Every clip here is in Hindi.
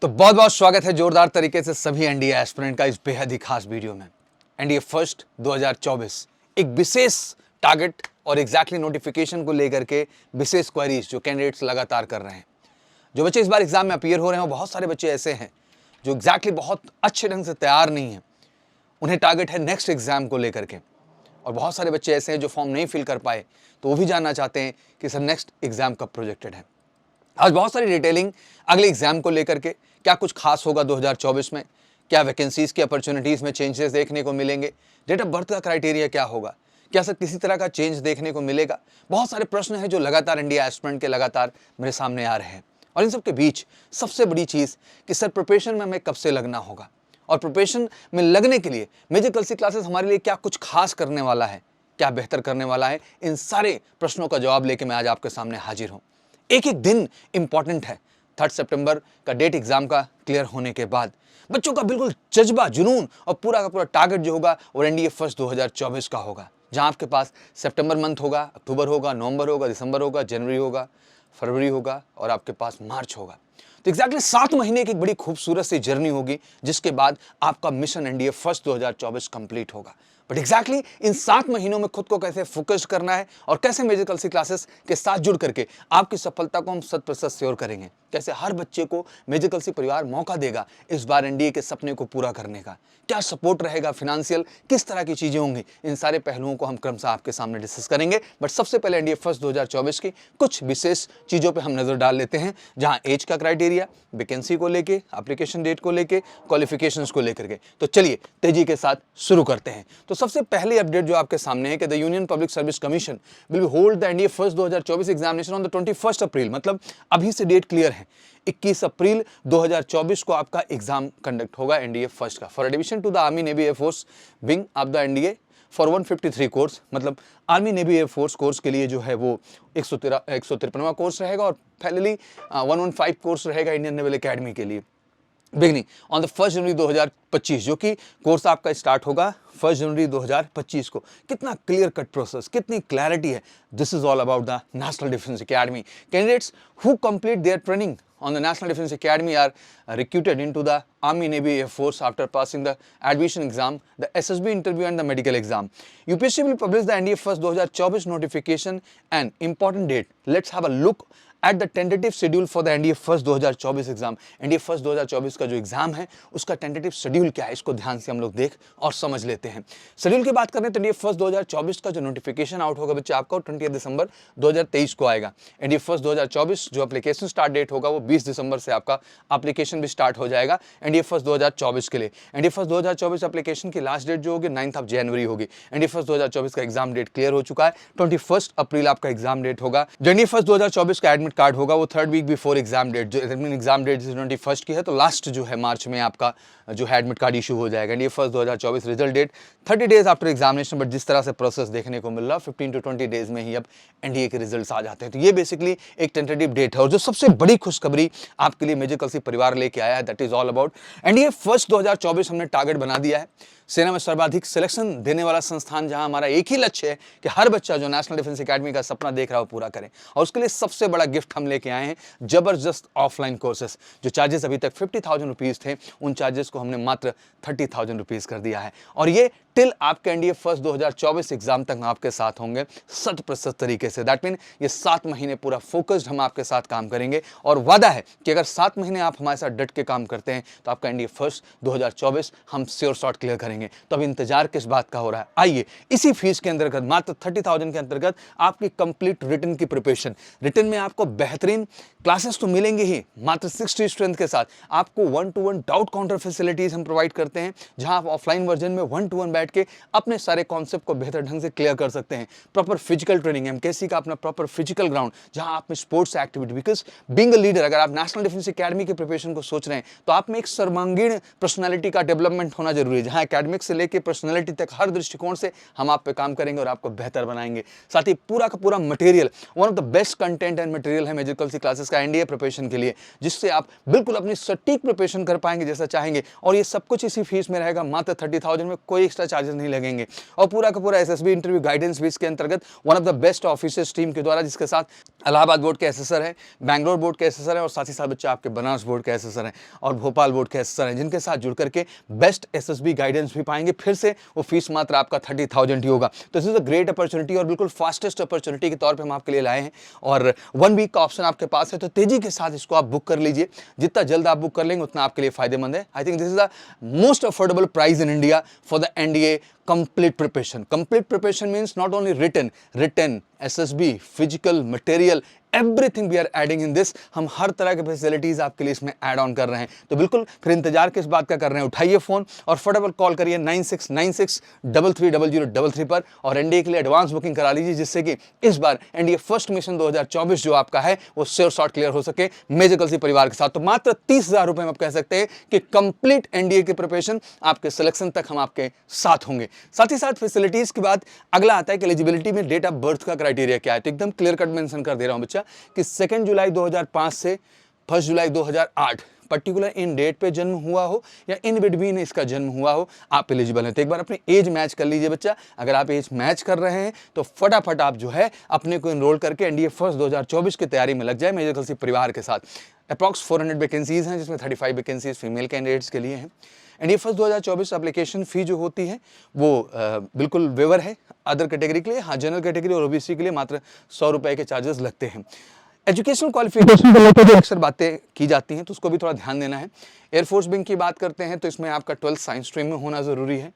तो बहुत बहुत स्वागत है जोरदार तरीके से सभी एनडीए एस्पिरेंट का इस बेहद ही खास वीडियो में। एनडीए फर्स्ट 2024 एक विशेष टारगेट और एग्जैक्टली नोटिफिकेशन को लेकर के विशेष क्वेरीज जो कैंडिडेट्स लगातार कर रहे हैं। जो बच्चे इस बार एग्जाम में अपीयर हो रहे हैं, बहुत सारे बच्चे ऐसे हैं जो एग्जैक्टली बहुत अच्छे ढंग से तैयार नहीं हैं। उन्हें टारगेट है नेक्स्ट एग्जाम को लेकर के, और बहुत सारे बच्चे ऐसे हैं जो फॉर्म नहीं फिल कर पाए, तो वो भी जानना चाहते हैं कि सर नेक्स्ट एग्जाम कब प्रोजेक्टेड है। आज बहुत सारी डिटेलिंग अगले एग्जाम को लेकर के, क्या कुछ खास होगा 2024 में, क्या वैकेंसीज की अपॉर्चुनिटीज में चेंजेस देखने को मिलेंगे, डेट ऑफ बर्थ का क्राइटेरिया क्या होगा, क्या सर किसी तरह का चेंज देखने को मिलेगा। बहुत सारे प्रश्न हैं जो लगातार एनडीए एस्पिरेंट के लगातार मेरे सामने आ रहे हैं। और इन सब के बीच सबसे बड़ी चीज़ कि सर प्रिपरेशन में हमें कब से लगना होगा, और प्रिपरेशन में लगने के लिए मेजर कलसी क्लासेस हमारे लिए क्या कुछ खास करने वाला है, क्या बेहतर करने वाला है। इन सारे प्रश्नों का जवाब लेके मैं आज आपके सामने हाजिर हूँ। एक एक दिन इंपॉर्टेंट है। 3 सितंबर का डेट एग्जाम का क्लियर होने के बाद बच्चों का बिल्कुल जज्बा, जुनून और पूरा का पूरा टारगेट जो होगा वो एनडीए फर्स्ट 2024 का होगा, जहां आपके पास सितंबर मंथ होगा, अक्टूबर होगा, नवंबर होगा, दिसंबर होगा, जनवरी होगा, फरवरी होगा और आपके पास मार्च होगा। तो एग्जैक्टली 7 महीने की एक बड़ी खूबसूरत सी जर्नी होगी, जिसके बाद आपका मिशन एनडीए फर्स्ट 2024 कंप्लीट होगा। बट एग्जैक्टली इन 7 महीनों में खुद को कैसे फोकस करना है और कैसे मेजर कलसी क्लासेस के साथ जुड़ करके आपकी सफलता को हम 100% श्योर करेंगे, कैसे हर बच्चे को मेजर कलसी परिवार मौका देगा इस बार एनडीए के सपने को पूरा करने का, क्या सपोर्ट रहेगा, फिनेंशियल किस तरह की चीजें होंगी, इन सारे पहलुओं को हम क्रमशः आपके सामने डिस्कस करेंगे। बट सबसे पहले एनडीए फर्स्ट 2024 की कुछ विशेष चीजों पे हम नजर डाल लेते हैं, जहां एज का क्राइटेरिया, वैकेंसी को लेके, एप्लीकेशन डेट को लेके, क्वालिफिकेशंस को लेकर के। तो चलिए तेजी के साथ शुरू करते हैं। तो सबसे पहले अपडेट जो आपके सामने है कि the union public service commission will be hold the NDA first 2024 examination on the 21 अप्रैल, मतलब अभी से डेट क्लियर है। 21 अप्रैल 2024 को आपका एग्जाम कंडक्ट होगा एनडीए फर्स्ट का, for admission to the army navy air force wing of the NDA for 153 course, मतलब आर्मी नेवी एयरफोर्स कोर्स के लिए जो है वो 153वां कोर्स रहेगा, और फाइनली 115 कोर्स रहेगा इंडियन नेवल एकेडमी के लिए, बिगनिंग ऑन द 1 जनवरी 2025, जो कि कोर्स आपका स्टार्ट होगा 1 जनवरी 2025 को। कितना क्लियर कट प्रोसेस, कितनी क्लैरिटी है। This is all about the national defence academy. Candidates who complete their training on the National Defense Academy are recruited into the Army Navy Air Force after passing the admission exam, the SSB interview and the medical exam. UPSC will publish the NDA first 2024 notification and important date. Let's have a look at the tentative schedule for the NDA first 2024 exam. NDA first 2024 का जो एग्जाम है उसका टेंटेटिव शेड्यूल क्या है, इसको ध्यान से हम लोग देख और समझ लेते हैं। शेड्यूल की बात करें तो NDA फर्स्ट 2024 का जो नोटिफिकेशन आउट होगा बच्चे आपका 20 दिसंबर 2023 को आएगा। NDA फर्स्ट 2024 जो एप्लीकेशन स्टार्ट डेट होगा वो 20 दिसंबर से आपका एप्लीकेशन भी स्टार्ट हो जाएगा NDA फर्स्ट 2024 के लिए। NDA फर्स्ट 2024 एप्लीकेशन की लास्ट डेट जो होगी 9 जनवरी होगी। NDA फर्स्ट 2024 का एग्जाम डेट क्लियर हो चुका है, 21 अप्रैल आपका एग्जाम डेट होगा। जो NDA फर्स्ट 2024 का एडमिट कार्ड होगा वो 3rd week before exam date, जो एग्जाम डेट 21 की है तो लास्ट जो है मार्च में आपका जो है एडमिट कार्ड इशू हो जाएगा। NDA first 2024 result date 30 days after examination, but जिस तरह से प्रोसेस देखने को मिल रहा है 15 to 20 डेज में ही अब एनडीए के रिजल्ट्स आ जाते हैं। तो ये बेसिकली एक टेंटेटिव डेट है। और जो सबसे बड़ी खुशखबरी आपके लिए मेजर कलसी परिवार लेके आया है, that is all about NDA first 2024 हमने टारगेट बना दिया है सेना में सर्वाधिक सिलेक्शन देने वाला संस्थान, जहां हमारा एक ही लक्ष्य है कि हर बच्चा जो नेशनल डिफेंस एकेडमी का सपना देख रहा है वो पूरा करे। और उसके लिए सबसे बड़ा गिफ्ट हम लेके आए हैं जबरदस्त ऑफलाइन कोर्सेस। जो चार्जेस अभी तक 50,000 रुपीज थे, उन चार्जेस को हमने मात्र 30,000 रुपीज कर दिया है। और ये टिल आपके एनडीए फर्स्ट 2024 एग्जाम तक आपके साथ होंगे 100% तरीके से। दैट मीन ये 7 महीने पूरा फोकस्ड हम आपके साथ काम करेंगे, और वादा है कि अगर 7 महीने आप हमारे साथ डट के काम करते हैं तो आपका एनडीए फर्स्ट 2024 हम श्योर शॉट क्लियर करेंगे। तो अब इंतजार किस बात का हो रहा है, आइए इसी फीस के अंतर्गत मात्र 30,000 के अंतर्गत आपकी कंप्लीट रिटन की प्रिपरेशन। रिटन में आपको बेहतरीन क्लासेस तो मिलेंगे ही, मात्र 60 स्ट्रेंथ के साथ आपको 1-to-1 डाउट काउंटर फैसिलिटीज हम प्रोवाइड करते हैं, जहां आप ऑफलाइन वर्जन में 1-to-1 बैठ के अपने सारे कॉन्सेप्ट को बेहतर ढंग से क्लियर कर सकते हैं। प्रॉपर फिजिकल ट्रेनिंग, एमकेसी का अपना प्रॉपर फिजिकल ग्राउंड, जहां आप में sports activity, because being a leader, अगर आप नेशनल डिफेंस एकेडमी के प्रिपरेशन को सोच रहे हैं तो आप में एक सर्वांगीण पर्सनैलिटी का डेवलपमेंट होना जरूरी है, जहां एकेडमिक से लेकर पर्सनैलिटी तक हर दृष्टिकोण से हम आप पे काम करेंगे और आपको बेहतर बनाएंगे। साथ ही पूरा का पूरा material, one of the best content and material है मेजर कलसी क्लासेस का एनडीए प्रिपरेशन के लिए, जिससे आप बिल्कुल अपनी सटीक प्रिपरेशन कर पाएंगे जैसा चाहेंगे। और ये सब कुछ इसी फीस में रहेगा, मात्र 30,000 में, कोई एक्स्ट्रा चार्जेस नहीं लगेंगे। और पूरा का पूरा एसएसबी इंटरव्यू गाइडेंस भी इसके अंतर्गत one of the best officers team के द्वारा, जिसके साथ इलाहाबाद बोर्ड के एसेसर है, बैंगलोर बोर्ड के एसेसर है और साथ ही साथ बच्चे आपके बनारस बोर्ड के एसेसर हैं और भोपाल बोर्ड के एसेसर हैं, जिनके साथ जुड़ करके बेस्ट एसएसबी गाइडेंस भी पाएंगे। फिर से वो फीस मात्र आपका 30,000 ही होगा। तो this is a great opportunity और बिल्कुल फास्टेस्ट अपॉर्चुनिटी के तौर पे हम आपके लिए लाए हैं और 1 वीक का ऑप्शन आपके पास है, तो तेजी के साथ इसको आप बुक कर लीजिए। जितना जल्द आप बुक कर लेंगे उतना आपके लिए फायदेमंद है। I think this is the most affordable price in India for the NDA complete preparation. Complete preparation means not only written, SSB, physical, material, everything we are adding in this. हम हर तरह के फैसिलिटीज आपके लिए इसमें ऐड ऑन कर रहे हैं। तो बिल्कुल फिर इंतजार किस बात का कर रहे हैं, उठाइए फोन और फटाफट कॉल करिए 9696330033 पर और एनडीए के लिए एडवांस बुकिंग करा लीजिए, जिससे कि इस बार एनडीए फर्स्ट मिशन 2024 जो आपका है वो श्योर शॉट क्लियर हो सके मेजर कलसी परिवार के साथ। तो मात्र 30,000 रुपए में आप कह सकते हैं कि कंप्लीट एनडीए की प्रिपरेशन आपके सिलेक्शन तक हम आपके साथ होंगे। साथ ही साथ फैसिलिटीज के बाद अगला आता है कि एलिजिबिलिटी में डेट ऑफ बर्थ का क्राइटेरिया क्या है। तो एकदम क्लियर कट मेंशन कर दे रहा हूं बच्चा कि 2 जुलाई 2005 से 1 जुलाई 2008 पर्टिकुलर इन डेट पे जन्म हुआ हो या इन बिटवीन इसका जन्म हुआ हो, आप एलिजिबल हैं। तो एक बार अपनी एज मैच कर लीजिए बच्चा। अगर आप एज मैच कर रहे हैं तो फटाफट आप जो है अपने को एनरोल करके एनडीए फर्स्ट 2024 की तैयारी में लग जाए मेजर कलसी परिवार के साथ। अप्रॉक्स 400 वैकेंसीज हैं, जिसमें 35 वैकेंसीज फीमेल कैंडिडेट्स के लिए हैं। एनडीए फर्स्ट 2024 एप्लीकेशन फी जो होती है वो बिल्कुल वेवर है अदर कैटेगरी के लिए। हाँ, जनरल कैटेगरी और ओबीसी के लिए मात्र 100 रुपए के चार्जेस लगते हैं। एजुकेशनल क्वालिफिकेशन को लेकर जो अक्सर बातें की जाती हैं तो उसको भी थोड़ा ध्यान देना है। एयरफोर्स विंग की बात करते हैं तो इसमें आपका 12th साइंस स्ट्रीम में होना ज़रूरी है।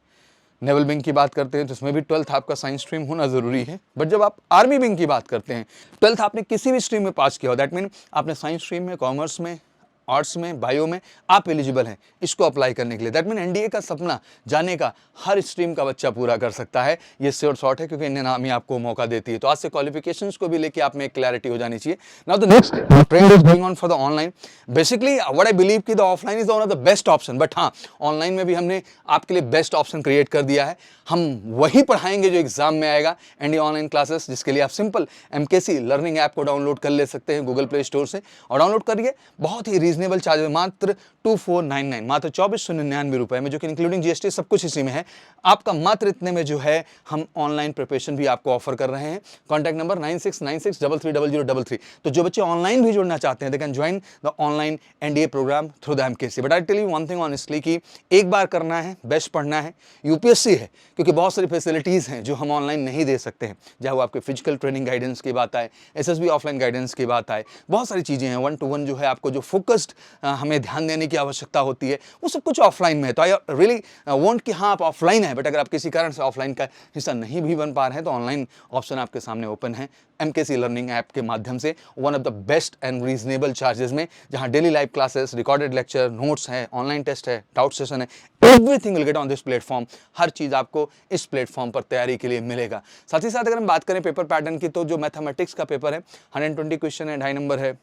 नेवल विंग की बात करते हैं तो इसमें भी 12th आपका साइंस स्ट्रीम होना ज़रूरी है। बट जब आप आर्मी विंग की बात करते हैं 12th आपने किसी भी स्ट्रीम में पास किया हो, दैट मीन आपने साइंस स्ट्रीम में, कॉमर्स में, आर्ट्स में, बायो में आप एलिजिबल हैं इसको अप्लाई करने के लिए। दैट मीन एनडीए का सपना जाने का हर स्ट्रीम का बच्चा पूरा कर सकता है। ये श्योर शॉट है क्योंकि इंडियन आर्मी आपको मौका देती है। तो आज से क्वालिफिकेशंस को भी लेके आप में एक क्लैरिटी हो जानी चाहिए। Now the next trend is going on for the online. Basically what I believe कि the offline is one of the best option, but हाँ, ऑनलाइन में भी हमने आपके लिए बेस्ट ऑप्शन क्रिएट कर दिया है। हम वही पढ़ाएंगे जो एग्जाम में आएगा, एनडीए ऑनलाइन क्लासेस, जिसके लिए आप सिंपल एमकेसी लर्निंग ऐप को डाउनलोड कर ले सकते हैं गूगल प्ले स्टोर से और डाउनलोड करिए। बहुत ही रीजनेबल चार्ज, मात्र 2499, मात्र 2499 रुपए में, जो कि इंक्लूडिंग जीएसटी सब कुछ इसी में है। आपका मात्र इतने में जो है हम ऑनलाइन प्रिपरेशन भी आपको ऑफर कर रहे हैं। Contact number 9696330033। तो जो बच्चे ऑनलाइन भी जुड़ना चाहते हैं they can join the online NDA program through the MKC. But I tell you one thing honestly कि एक बार करना है, बेस्ट पढ़ना है, यूपीएससी है, क्योंकि बहुत सारी फैसिलिटीज़ हैं जो हम ऑनलाइन नहीं दे सकते हैं। चाहे वो आपके फिजिकल ट्रेनिंग गाइडेंस की बात आए, एसएसबी ऑफलाइन गाइडेंस की बात आए, बहुत सारी चीज़ें हैं। 1-to-1 जो है आपको जो फोकस्ड हमें ध्यान देने की आवश्यकता होती है वो सब कुछ ऑफलाइन में है। तो आई रियली वांट कि हाँ आप ऑफलाइन है, बट अगर आप किसी कारण से ऑफलाइन का हिस्सा नहीं भी बन पा रहे हैं तो ऑनलाइन ऑप्शन आपके सामने ओपन है एमकेसी लर्निंग ऐप के माध्यम से, one of the best and reasonable charges में, जहां daily live classes, recorded lecture, notes है, ऑनलाइन टेस्ट है, डाउट सेशन है, everything will get on this platform. हर चीज आपको इस प्लेटफॉर्म पर तैयारी के लिए मिलेगा। साथ ही साथ अगर हम बात करें पेपर पैटर्न की, तो जो मैथमेटिक्स का पेपर है 120 क्वेश्चन है, 2.5 नंबर है,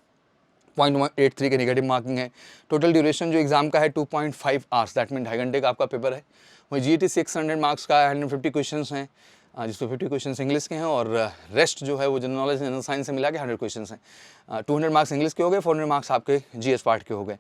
0.83 के नेगेटिव मार्किंग है। टोटल ड्यूरेशन जो एग्जाम का है 2.5 आवर्स, दैट मीन 2.5 घंटे का आपका पेपर है। वही जीईटी 600 मार्क्स का 150 क्वेश्चन हैं, जिसमें 50 क्वेश्चन इंग्लिश के हैं और रेस्ट जो है वो जनरल नॉलेज, जनरल साइंस से मिला के 100 क्वेश्चन हैं। 200 मार्क्स इंग्लिश के हो गए, 400 मार्क्स आपके जीएस पार्ट के हो गए।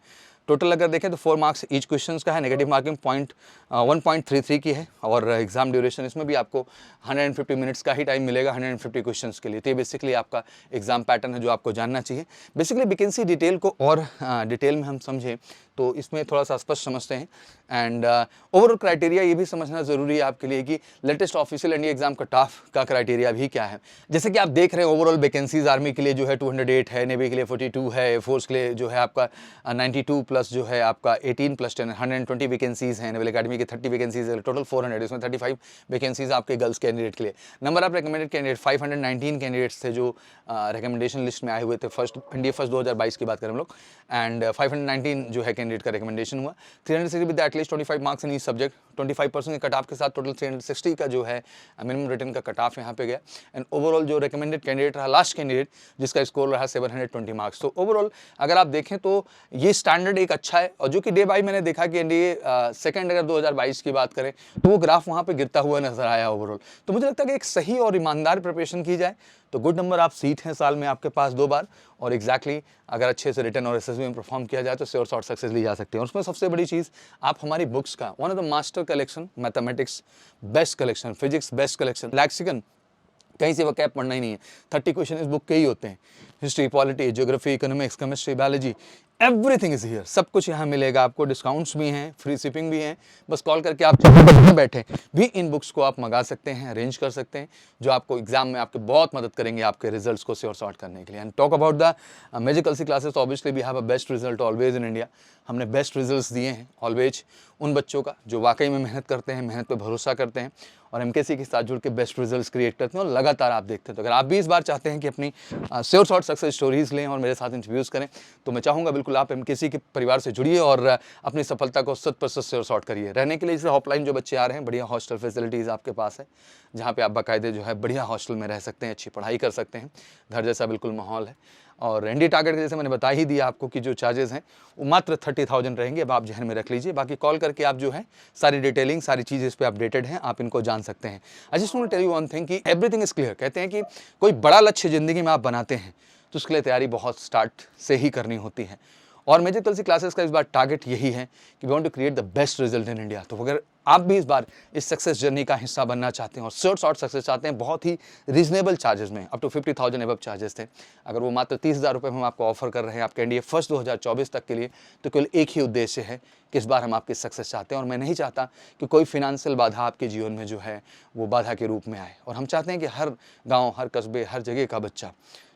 टोटल अगर देखें तो 4 मार्क्स ईच क्वेश्चंस का है, नेगेटिव मार्किंग 1.33 की है और एग्जाम ड्यूरेशन इसमें भी आपको 150 मिनट्स का ही टाइम मिलेगा 150 क्वेश्चंस के लिए। तो ये बेसिकली आपका एग्जाम पैटर्न है जो आपको जानना चाहिए। बेसिकली वैकेंसी डिटेल को और डिटेल में हम समझें तो इसमें थोड़ा सा स्पष्ट समझते हैं एंड ओवरऑल क्राइटेरिया ये भी समझना ज़रूरी है आपके लिए कि latest official NDA exam cut off का क्राइटेरिया भी क्या है। जैसे कि आप देख रहे हैं ओवरऑल वैकेंसीज आर्मी के लिए जो है 208 है, नेवी के लिए 42 है, एयरफोर्स के लिए जो है आपका 92 प्लस जो है आपका 18 प्लस 10 120 वैकेंसीज हैं, नेवल अकेडमी की 30 वैकेंसीज है, टोटल 400, इसमें 35 वैकेंसीज आपके गर्ल्स कैंडिडेट के लिए। Number of recommended candidate 519 candidates थे जो रिकमेंडेशन लिस्ट में आए हुए थे फर्स्ट एनडीए फर्स्ट 2022 की बात करें हम लोग, एंड 519 जो है कैंडिडेट का रिकमेंडेशन हुआ। 360 with at least 25 marks in each subject, 25% के कट ऑफ के साथ टोटल 360 का जो है मिनिमम रिटर्न का कट ऑफ यहाँ पे गया। एंड ओवरऑल जो रिकमेंडेड कैंडिडेट रहा लास्ट कैंडिडेट जिसका स्कोर रहा 720 मार्क्स। तो ओवरऑल अगर आप देखें तो ये स्टैंडर्ड एक अच्छा है, और जो कि डे बाई मैंने देखा कि एनडीए सेकंड अगर 2022 की बात करें तो वो ग्राफ वहाँ पे गिरता हुआ नजर आया ओवरऑल। तो मुझे लगता है कि एक सही और ईमानदार प्रिपरेशन की जाए तो गुड नंबर आप सीट हैं साल में आपके पास 2 बार, और एग्जैक्टली अगर अच्छे से रिटर्न और एसएसबी में परफॉर्म किया जाए तो श्योर शॉर्ट सक्सेस ली जा सकती है। और उसमें सबसे बड़ी चीज़ आप हमारी बुक्स का one of the master collection, mathematics best collection, physics best collection, lexicon कहीं से वकैब पढ़ना ही नहीं है, 30 क्वेश्चन इस बुक के ही होते हैं। History, polity, geography, economics, chemistry, biology, everything is here, सब कुछ यहाँ मिलेगा आपको। डिस्काउंट्स भी हैं, फ्री शिपिंग भी है। बस कॉल करके आप जहाँ बैठे भी इन बुक्स को आप मंगा सकते हैं, अरेंज कर सकते हैं, जो आपको एग्जाम में आपके बहुत मदद करेंगे आपके रिजल्ट्स को श्योर सॉर्ट करने के लिए। And talk about the magical C classes, obviously we have a best result always in India. हमने बेस्ट रिजल्ट्स दिए हैं ऑलवेज उन बच्चों का जो वाकई में मेहनत करते हैं, मेहनत पे भरोसा करते हैं और एमकेसी के साथ जुड़ के बेस्ट रिजल्ट्स क्रिएट करते हैं और लगातार आप देखते हैं। तो अगर आप भी इस बार चाहते हैं कि अपनी श्योर शॉर्ट सक्सेस स्टोरीज लें और मेरे साथ इंटरव्यूज़ करें, तो मैं चाहूँगा बिल्कुल आप एमकेसी के परिवार से जुड़िए और अपनी सफलता को 100% श्योर शॉर्ट करिए। रहने के लिए जैसे ऑफलाइन जो बच्चे आ रहे हैं, बढ़िया हॉस्टल फैसिलिटीज़ आपके पास है, जहाँ पे आप बाकायदे जो है बढ़िया हॉस्टल में रह सकते हैं, अच्छी पढ़ाई कर सकते हैं, घर जैसा बिल्कुल माहौल है। और एनडी टारगेट जैसे मैंने बता ही दिया आपको कि जो चार्जेस हैं वो मात्र 30,000 रहेंगे। अब आप जहन में रख लीजिए, बाकी कॉल करके आप जो है सारी डिटेलिंग, सारी चीज़ें इस पे अपडेटेड हैं, आप इनको जान सकते हैं। I just want to tell you one thing कि एवरीथिंग इज क्लियर। कहते हैं कि कोई बड़ा लक्ष्य ज़िंदगी में आप बनाते हैं तो उसके लिए तैयारी बहुत स्टार्ट से ही करनी होती है। और मेजिकल सी क्लासेस का इस बार टारगेट यही है कि we want to create the best result in India. तो अगर आप भी इस बार इस सक्सेस जर्नी का हिस्सा बनना चाहते हैं और श्योर शॉर्ट सक्सेस चाहते हैं, बहुत ही रीजनेबल चार्जेस में, अप टू 50,000 एबव चार्जेस थे, अगर वो मात्र 30,000 रुपये में हम आपको ऑफर कर रहे हैं आपके एनडीए फर्स्ट 2024 तक के लिए, तो केवल एक ही उद्देश्य है कि इस बार हम आपकी सक्सेस चाहते हैं। और मैं नहीं चाहता कि कोई फिनेंशियल बाधा आपके जीवन में जो है वो बाधा के रूप में आए। और हम चाहते हैं कि हर गाँव, हर कस्बे, हर जगह का बच्चा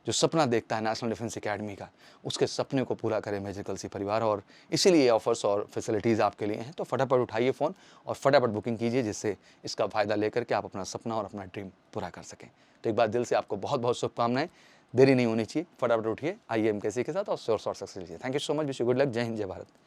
जो सपना देखता है नेशनल डिफेंस एकेडमी का, उसके सपने को पूरा करे मेजिकल सी परिवार। और इसीलिए ऑफर्स और फैसिलिटीज़ आपके लिए हैं। तो फटाफट उठाइए फ़ोन और फटाफट बुकिंग कीजिए, जिससे इसका फ़ायदा लेकर के आप अपना सपना और अपना ड्रीम पूरा कर सकें। तो एक बार दिल से आपको बहुत बहुत शुभकामनाएं। देरी नहीं होनी चाहिए, फटाफट उठिए, आइए एमकेसी के साथ और श्योर शॉर्ट सक्सेस लीजिए। Thank you so much, wish you good luck. जय हिंद, जय भारत।